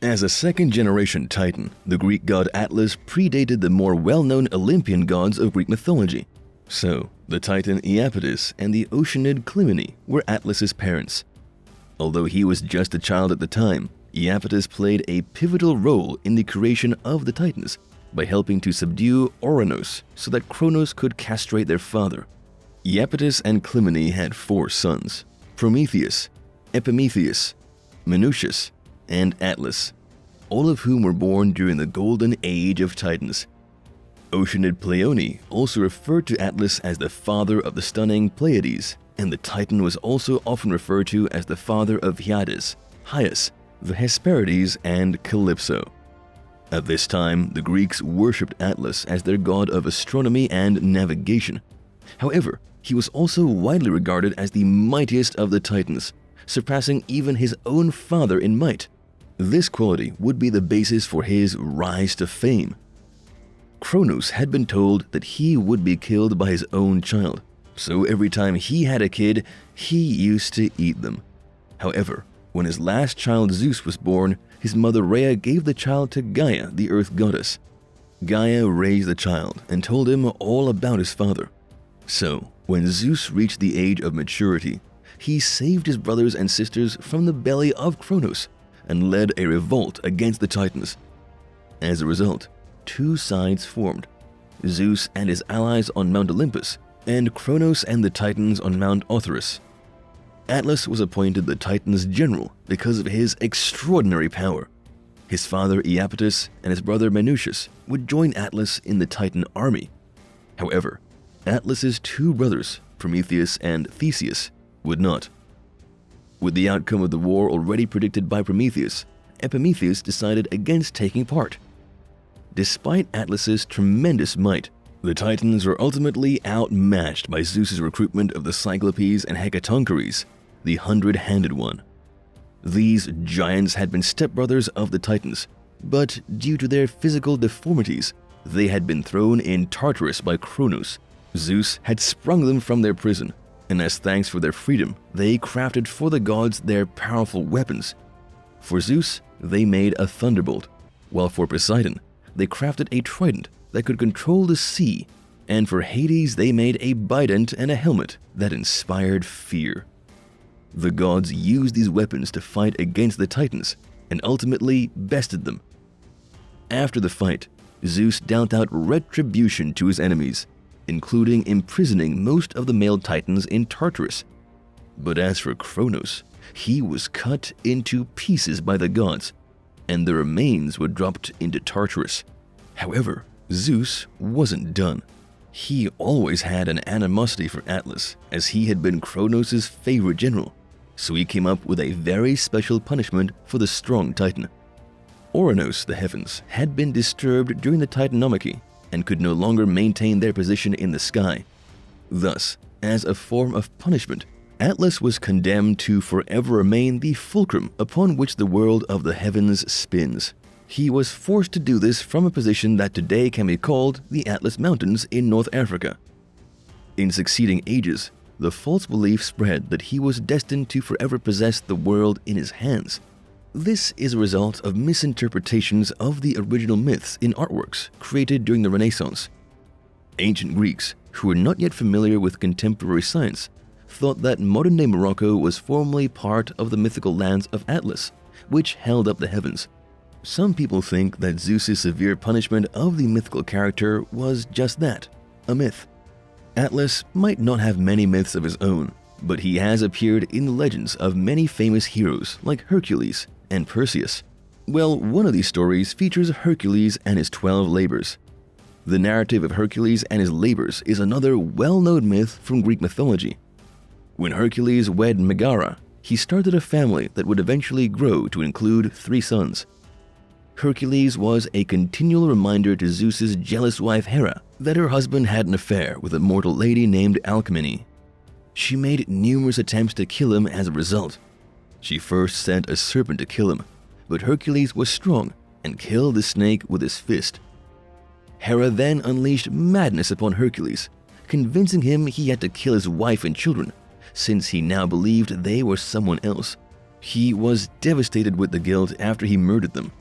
As a second-generation Titan, the Greek god Atlas predated the more well-known Olympian gods of Greek mythology. So, the Titan Iapetus and the Oceanid Clymene were Atlas's parents. Although he was just a child at the time, Iapetus played a pivotal role in the creation of the Titans by helping to subdue Ouranos so that Cronos could castrate their father. Iapetus and Clymene had 4 sons: Prometheus, Epimetheus, Menoeitus, and Atlas, all of whom were born during the Golden Age of Titans. Oceanid Pleione also referred to Atlas as the father of the stunning Pleiades, and the Titan was also often referred to as the father of Hyades, Hyas, the Hesperides, and Calypso. At this time, the Greeks worshipped Atlas as their god of astronomy and navigation. However, he was also widely regarded as the mightiest of the Titans, surpassing even his own father in might. This quality would be the basis for his rise to fame. Cronos had been told that he would be killed by his own child, so every time he had a kid, he used to eat them. However, when his last child Zeus was born, his mother Rhea gave the child to Gaia, the earth goddess. Gaia raised the child and told him all about his father. So, when Zeus reached the age of maturity, he saved his brothers and sisters from the belly of Cronos and led a revolt against the Titans. As a result, 2 sides formed: Zeus and his allies on Mount Olympus, and Cronos and the Titans on Mount Othrys. Atlas was appointed the Titans' general because of his extraordinary power. His father Iapetus and his brother Menoeitus would join Atlas in the Titan army. However, Atlas's 2 brothers, Prometheus and Theseus, would not. With the outcome of the war already predicted by Prometheus, Epimetheus decided against taking part. Despite Atlas's tremendous might, the Titans were ultimately outmatched by Zeus's recruitment of the Cyclopes and Hecatoncheires, the 100-handed one. These giants had been stepbrothers of the Titans, but due to their physical deformities, they had been thrown in Tartarus by Cronos. Zeus had sprung them from their prison, and as thanks for their freedom, they crafted for the gods their powerful weapons. For Zeus, they made a thunderbolt, while for Poseidon, they crafted a trident that could control the sea, and for Hades they made a bident and a helmet that inspired fear. The gods used these weapons to fight against the Titans, and ultimately bested them. After the fight, Zeus dealt out retribution to his enemies, including imprisoning most of the male Titans in Tartarus. But as for Cronos, he was cut into pieces by the gods, and the remains were dropped into Tartarus. However, Zeus wasn't done. He always had an animosity for Atlas, as he had been Cronos' favorite general, so he came up with a very special punishment for the strong Titan. Ouranos, the heavens, had been disturbed during the Titanomachy and could no longer maintain their position in the sky. Thus, as a form of punishment, Atlas was condemned to forever remain the fulcrum upon which the world of the heavens spins. He was forced to do this from a position that today can be called the Atlas Mountains in North Africa. In succeeding ages, the false belief spread that he was destined to forever possess the world in his hands. This is a result of misinterpretations of the original myths in artworks created during the Renaissance. Ancient Greeks, who were not yet familiar with contemporary science, thought that modern-day Morocco was formerly part of the mythical lands of Atlas, which held up the heavens. Some people think that Zeus's severe punishment of the mythical character was just that, a myth. Atlas might not have many myths of his own, but he has appeared in the legends of many famous heroes like Hercules and Perseus. Well, one of these stories features Hercules and his 12 labors. The narrative of Hercules and his labors is another well-known myth from Greek mythology. When Hercules wed Megara, he started a family that would eventually grow to include 3 sons. Hercules was a continual reminder to Zeus's jealous wife Hera that her husband had an affair with a mortal lady named Alcmene. She made numerous attempts to kill him as a result. She first sent a serpent to kill him, but Hercules was strong and killed the snake with his fist. Hera then unleashed madness upon Hercules, convincing him he had to kill his wife and children, since he now believed they were someone else. He was devastated with the guilt after he murdered them.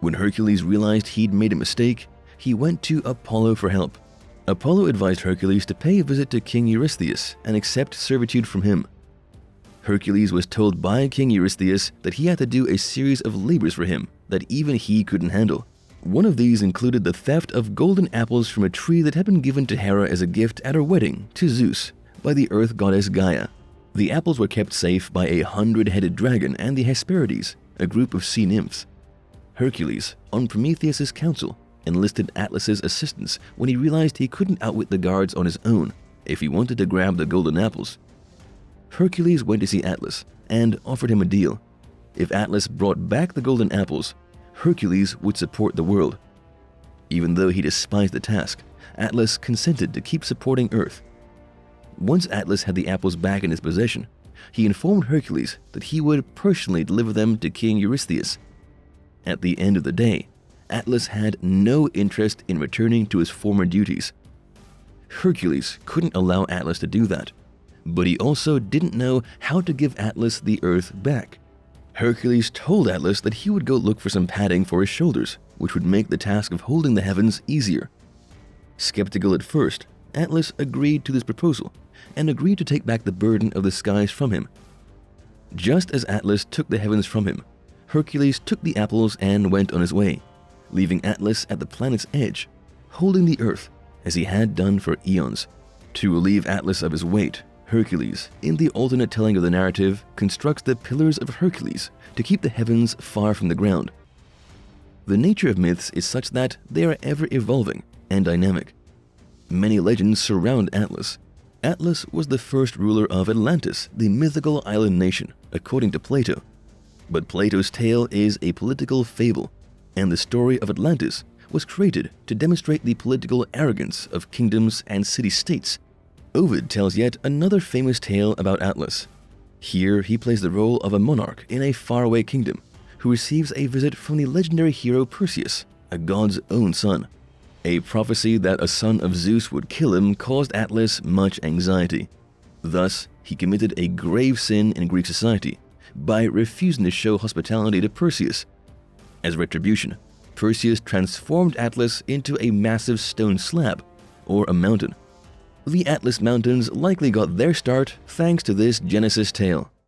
When Hercules realized he'd made a mistake, he went to Apollo for help. Apollo advised Hercules to pay a visit to King Eurystheus and accept servitude from him. Hercules was told by King Eurystheus that he had to do a series of labors for him that even he couldn't handle. One of these included the theft of golden apples from a tree that had been given to Hera as a gift at her wedding to Zeus by the earth goddess Gaia. The apples were kept safe by a 100-headed dragon and the Hesperides, a group of sea nymphs. Hercules, on Prometheus's council, enlisted Atlas's assistance when he realized he couldn't outwit the guards on his own if he wanted to grab the golden apples. Hercules went to see Atlas and offered him a deal. If Atlas brought back the golden apples, Hercules would support the world. Even though he despised the task, Atlas consented to keep supporting Earth. Once Atlas had the apples back in his possession, he informed Hercules that he would personally deliver them to King Eurystheus. At the end of the day, Atlas had no interest in returning to his former duties. Hercules couldn't allow Atlas to do that, but he also didn't know how to give Atlas the Earth back. Hercules told Atlas that he would go look for some padding for his shoulders, which would make the task of holding the heavens easier. Skeptical at first, Atlas agreed to this proposal and agreed to take back the burden of the skies from him. Just as Atlas took the heavens from him, Hercules took the apples and went on his way, leaving Atlas at the planet's edge, holding the Earth as he had done for eons. To relieve Atlas of his weight, Hercules, in the alternate telling of the narrative, constructs the Pillars of Hercules to keep the heavens far from the ground. The nature of myths is such that they are ever evolving and dynamic. Many legends surround Atlas. Atlas was the first ruler of Atlantis, the mythical island nation, according to Plato. But Plato's tale is a political fable, and the story of Atlantis was created to demonstrate the political arrogance of kingdoms and city-states. Ovid tells yet another famous tale about Atlas. Here he plays the role of a monarch in a faraway kingdom who receives a visit from the legendary hero Perseus, a god's own son. A prophecy that a son of Zeus would kill him caused Atlas much anxiety. Thus, he committed a grave sin in Greek society by refusing to show hospitality to Perseus. As retribution, Perseus transformed Atlas into a massive stone slab, or a mountain. The Atlas Mountains likely got their start thanks to this Genesis tale.